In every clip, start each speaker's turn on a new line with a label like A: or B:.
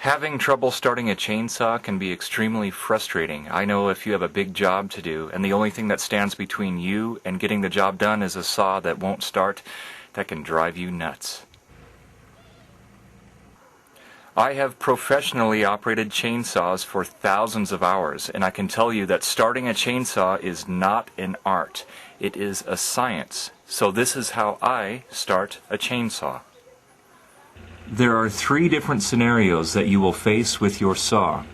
A: Having trouble starting a chainsaw can be extremely frustrating. I know if you have a big job to do and the only thing that stands between you and getting the job done is a saw that won't start, that can drive you nuts. I have professionally operated chainsaws for thousands of hours, and I can tell you that starting a chainsaw is not an art. It is a science. So this is how I start a chainsaw. There are 3 different scenarios that you will face with your saw.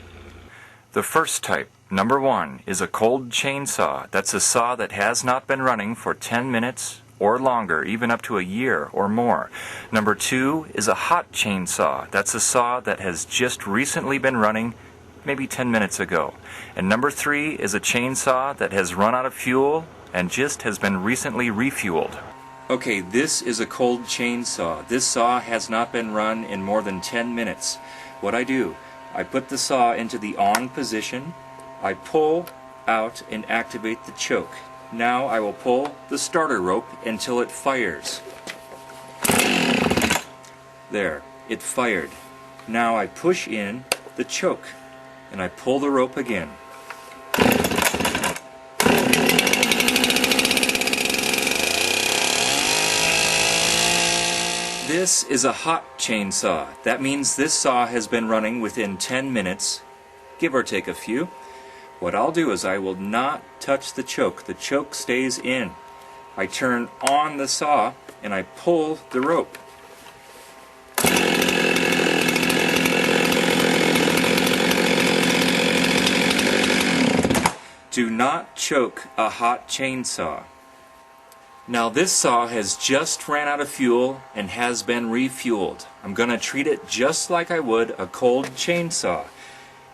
A: The first type, number 1, is a cold chainsaw. That's a saw that has not been running for 10 minutes or longer, even up to a year or more. Number 2 is a hot chainsaw. That's a saw that has just recently been running, maybe 10 minutes ago. And number 3 is a chainsaw that has run out of fuel and just has been recently refueled. Okay, this is a cold chainsaw. This saw has not been run in more than 10 minutes. What I do, I put the saw into the on position, I pull out and activate the choke. Now I will pull the starter rope until it fires. There, it fired. Now I push in the choke and I pull the rope again. This is a hot chainsaw. That means this saw has been running within 10 minutes, give or take a few. What I'll do is I will not touch the choke. The choke stays in. I turn on the saw and I pull the rope. Do not choke a hot chainsaw. Now this saw has just ran out of fuel and has been refueled. I'm going to treat it just like I would a cold chainsaw.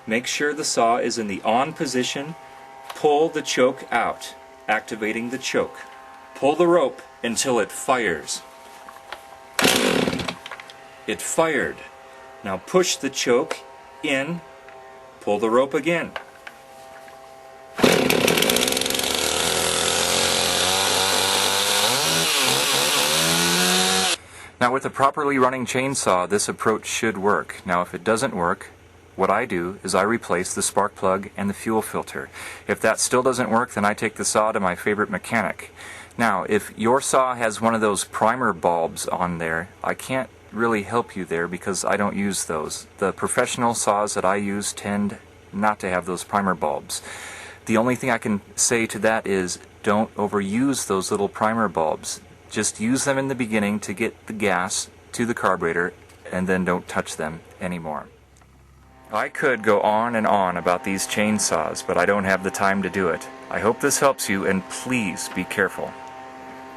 A: Make sure the saw is in the on position. Pull the choke out, activating the choke. Pull the rope until it fires. It fired. Now push the choke in, pull the rope again. Now with a properly running chainsaw, this approach should work. Now if it doesn't work, what I do is I replace the spark plug and the fuel filter. If that still doesn't work, then I take the saw to my favorite mechanic. Now if your saw has one of those primer bulbs on there, I can't really help you there because I don't use those. The professional saws that I use tend not to have those primer bulbs. The only thing I can say to that is don't overuse those little primer bulbs. Just use them in the beginning to get the gas to the carburetor and then don't touch them anymore. I could go on and on about these chainsaws, but I don't have the time to do it. I hope this helps you, and please be careful.